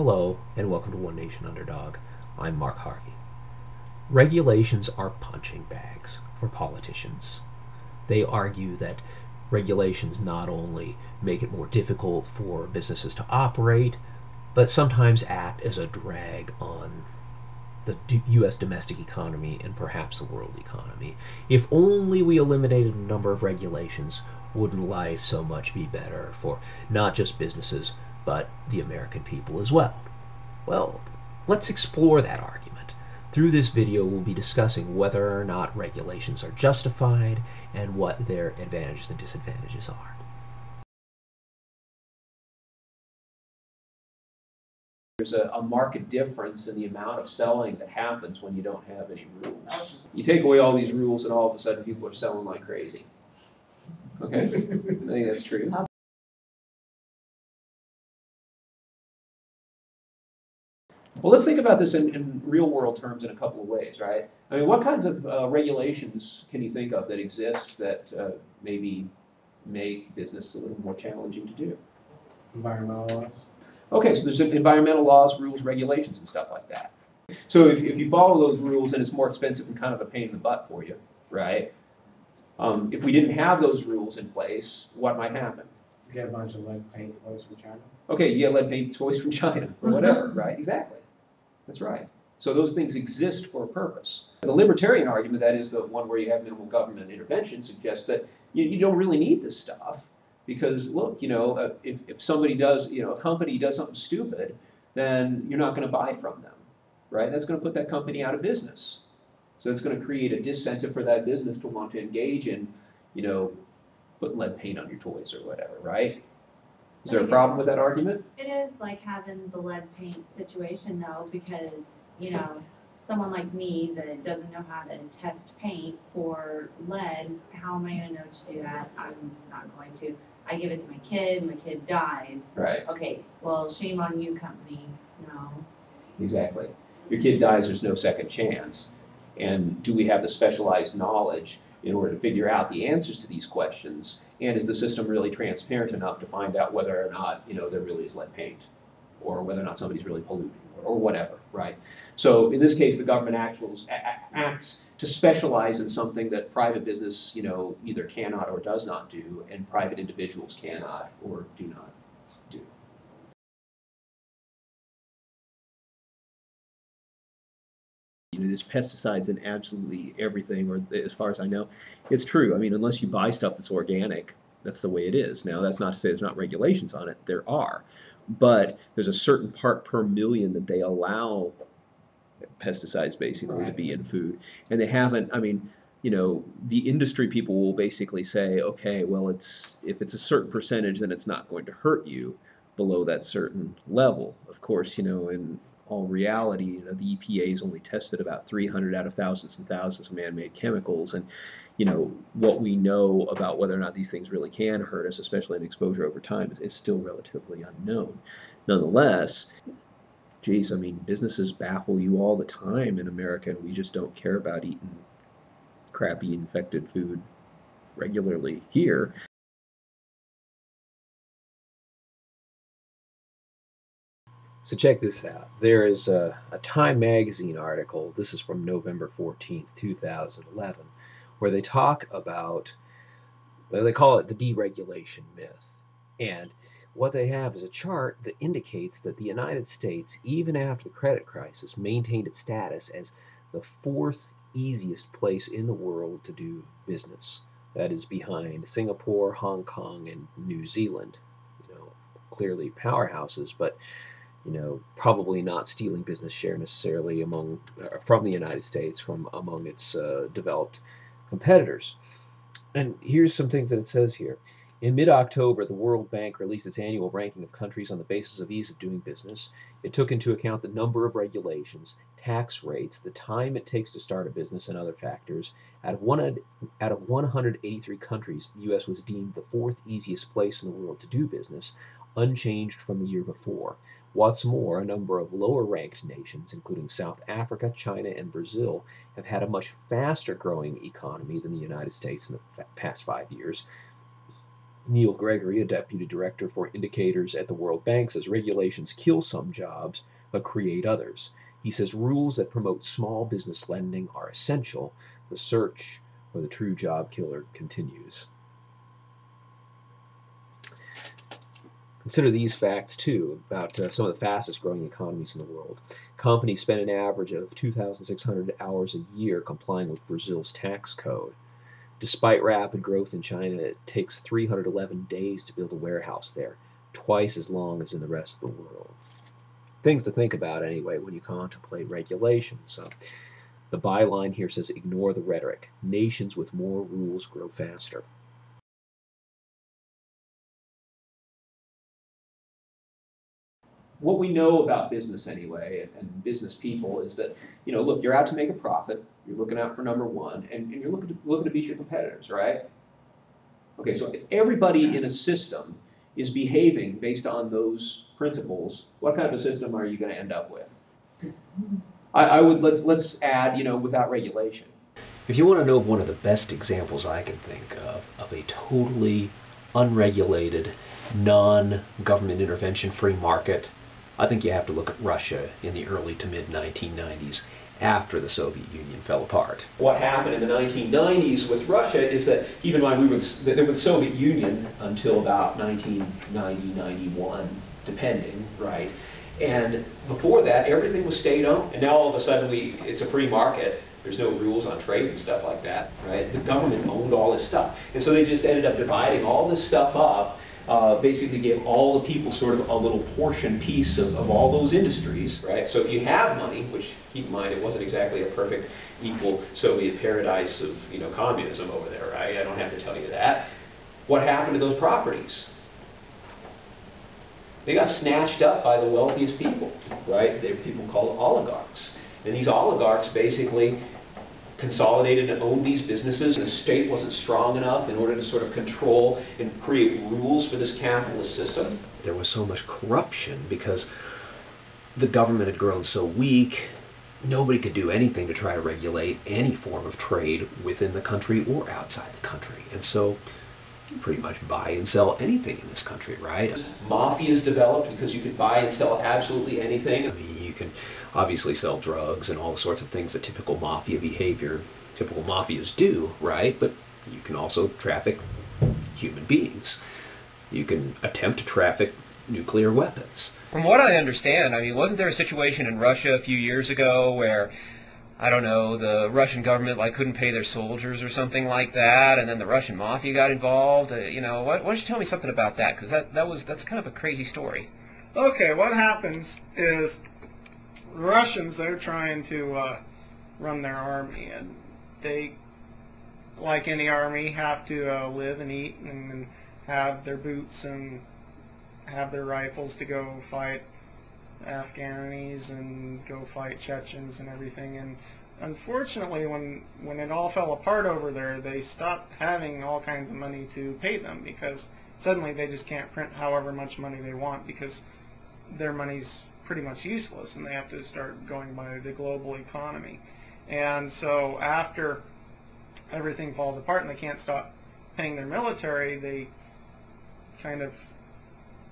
Hello, and welcome to One Nation Underdog. I'm Mark Harvey. Regulations are punching bags for politicians. They argue that regulations not only make it more difficult for businesses to operate, but sometimes act as a drag on the U.S. domestic economy and perhaps the world economy. If only we eliminated a number of regulations, wouldn't life so much be better for not just businesses, but the American people as well? Well, let's explore that argument. Through this video, we'll be discussing whether or not regulations are justified and what their advantages and disadvantages are. There's a marked difference in the amount of selling that happens when you don't have any rules. You take away all these rules and all of a sudden people are selling like crazy. Okay? I think that's true. Well, let's think about this in real world terms in a couple of ways, right? I mean, what kinds of regulations can you think of that exist that maybe make business a little more challenging to do? Environmental laws. Okay, so there's environmental laws, rules, regulations, and stuff like that. So if you follow those rules and it's more expensive and kind of a pain in the butt for you, right? If we didn't have those rules in place, what might happen? You get a bunch of lead paint toys from China. Okay, you get lead paint toys from China or whatever, right? Exactly. That's right. So those things exist for a purpose. The libertarian argument, that is the one where you have minimal government intervention, suggests that you don't really need this stuff. Because look, if somebody does, a company does something stupid, then you're not going to buy from them, right? That's going to put that company out of business. So it's going to create a disincentive for that business to want to engage in, putting lead paint on your toys or whatever, right? Is there a problem with that argument? It is like having the lead paint situation though, because, someone like me that doesn't know how to test paint for lead, how am I going to know to do that? I'm not going to. I give it to my kid dies. Right. Okay, well, shame on you, company. No. Exactly. Your kid dies, there's no second chance. And do we have the specialized knowledge in order to figure out the answers to these questions? And is the system really transparent enough to find out whether or not, there really is lead paint, or whether or not somebody's really polluting, or whatever, right? So in this case, the government acts to specialize in something that private business, either cannot or does not do, and private individuals cannot or do not do. There's pesticides in absolutely everything, or as far as I know, it's true. I mean, unless you buy stuff that's organic, that's the way it is. Now, that's not to say there's not regulations on it. There are. But there's a certain part per million that they allow pesticides basically to be in food. And they haven't, the industry people will basically say, okay, well, if it's a certain percentage, then it's not going to hurt you below that certain level. Of course, in all reality, the EPA has only tested about 300 out of thousands and thousands of man-made chemicals, and what we know about whether or not these things really can hurt us, especially in exposure over time, is still relatively unknown. Nonetheless, geez, businesses baffle you all the time in America, and we just don't care about eating crappy infected food regularly here. So check this out. There is a Time magazine article, this is from November 14th, 2011, where they talk about, they call it the deregulation myth. And what they have is a chart that indicates that the United States, even after the credit crisis, maintained its status as the fourth easiest place in the world to do business. That is behind Singapore, Hong Kong, and New Zealand. Clearly powerhouses, but probably not stealing business share necessarily from the United States, from among its developed competitors. And here's some things that it says here. In mid-October, the World Bank released its annual ranking of countries on the basis of ease of doing business. It took into account the number of regulations, tax rates, the time it takes to start a business, and other factors. Out of 183 countries, the U.S. was deemed the fourth easiest place in the world to do business, unchanged from the year before. What's more, a number of lower-ranked nations, including South Africa, China, and Brazil, have had a much faster growing economy than the United States in the past 5 years. Neil Gregory, a deputy director for indicators at the World Bank, says regulations kill some jobs but create others. He says rules that promote small business lending are essential. The search for the true job killer continues. Consider these facts, too, about some of the fastest growing economies in the world. Companies spend an average of 2,600 hours a year complying with Brazil's tax code. Despite rapid growth in China, it takes 311 days to build a warehouse there, twice as long as in the rest of the world. Things to think about, anyway, when you contemplate regulations. The byline here says, ignore the rhetoric. Nations with more rules grow faster. What we know about business anyway, and business people, is that, look, you're out to make a profit, you're looking out for number one, and you're looking to beat your competitors, right? Okay, so if everybody in a system is behaving based on those principles, what kind of a system are you going to end up with? Let's add, without regulation. If you want to know one of the best examples I can think of a totally unregulated, non-government intervention free market, I think you have to look at Russia in the early to mid-1990s, after the Soviet Union fell apart. What happened in the 1990s with Russia is that, keep in mind, we were the Soviet Union until about 1990, 91, depending, right? And before that, everything was state-owned. And now all of a sudden, it's a free market. There's no rules on trade and stuff like that, right? The government owned all this stuff. And so they just ended up dividing all this stuff up, basically gave all the people sort of a little portion piece of all those industries, right? So if you have money, which keep in mind it wasn't exactly a perfect equal Soviet paradise of communism over there, right? I don't have to tell you that. What happened to those properties? They got snatched up by the wealthiest people, right? They were people called oligarchs. And these oligarchs basically consolidated and owned these businesses. The state wasn't strong enough in order to sort of control and create rules for this capitalist system. There was so much corruption because the government had grown so weak, nobody could do anything to try to regulate any form of trade within the country or outside the country. And so you pretty much buy and sell anything in this country, right? Mafias developed because you could buy and sell absolutely anything. I mean, you can obviously sell drugs and all sorts of things that typical mafias do, right? But you can also traffic human beings. You can attempt to traffic nuclear weapons. From what I understand, I mean, wasn't there a situation in Russia a few years ago where, I don't know, the Russian government couldn't pay their soldiers or something like that, and then the Russian mafia got involved? Why don't you tell me something about that? Because that's kind of a crazy story. Okay, what happens is Russians, they're trying to run their army, and they, like any army, have to live and eat and have their boots and have their rifles to go fight Afghanis and go fight Chechens and everything. And unfortunately, when it all fell apart over there, they stopped having all kinds of money to pay them because suddenly they just can't print however much money they want because their money's pretty much useless and they have to start going by the global economy. And so after everything falls apart and they can't stop paying their military, they kind of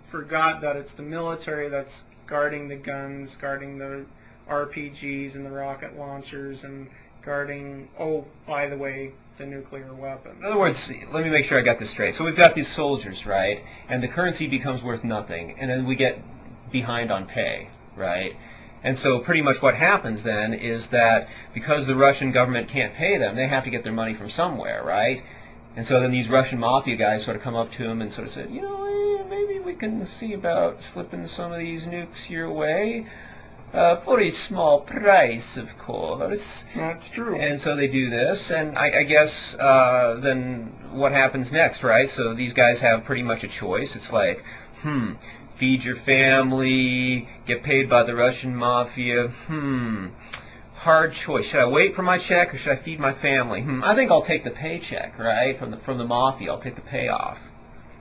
forgot that it's the military that's guarding the guns, guarding the RPGs and the rocket launchers, and guarding, oh, by the way, the nuclear weapons. In other words, let me make sure I got this straight. So we've got these soldiers, right? And the currency becomes worth nothing, and then we get behind on pay, right? And so pretty much what happens then is that because the Russian government can't pay them, they have to get their money from somewhere, right? And so then these Russian mafia guys sort of come up to them and sort of said, maybe we can see about slipping some of these nukes your way. For a small price, of course. That's true. And so they do this, and I guess then what happens next, right? So these guys have pretty much a choice. It's like, feed your family, get paid by the Russian mafia, hard choice. Should I wait for my check or should I feed my family? I think I'll take the paycheck, right, from the mafia. I'll take the payoff.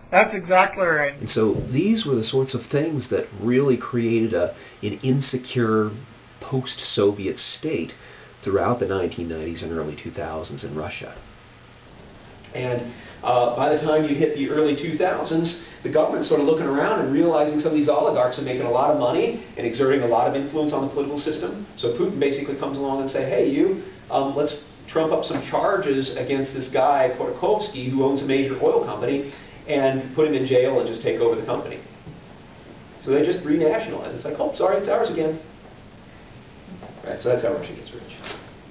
That's exactly right. And so these were the sorts of things that really created an insecure post-Soviet state throughout the 1990s and early 2000s in Russia. And by the time you hit the early 2000s, the government's sort of looking around and realizing some of these oligarchs are making a lot of money and exerting a lot of influence on the political system. So Putin basically comes along and says, hey, you, let's trump up some charges against this guy, Khodorkovsky, who owns a major oil company, and put him in jail and just take over the company. So they just renationalize. It's like, oh, sorry, it's ours again. Right, so that's how Russia gets rich.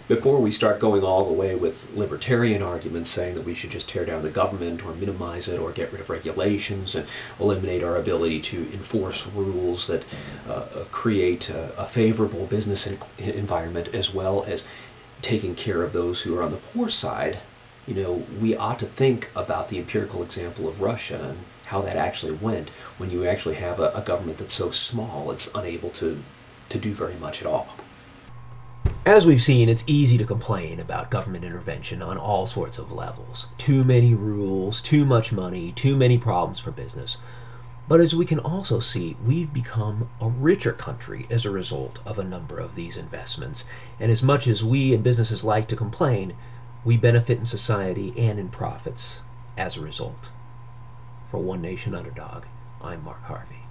Before we start going all the way with libertarian arguments saying that we should just tear down the government or minimize it or get rid of regulations and eliminate our ability to enforce rules that create a favorable business environment, as well as taking care of those who are on the poor side, you know, we ought to think about the empirical example of Russia and how that actually went when you actually have a government that's so small it's unable to do very much at all. As we've seen, it's easy to complain about government intervention on all sorts of levels. Too many rules, too much money, too many problems for business. But as we can also see, we've become a richer country as a result of a number of these investments. And as much as we and businesses like to complain, we benefit in society and in profits as a result. For One Nation Underdog, I'm Mark Harvey.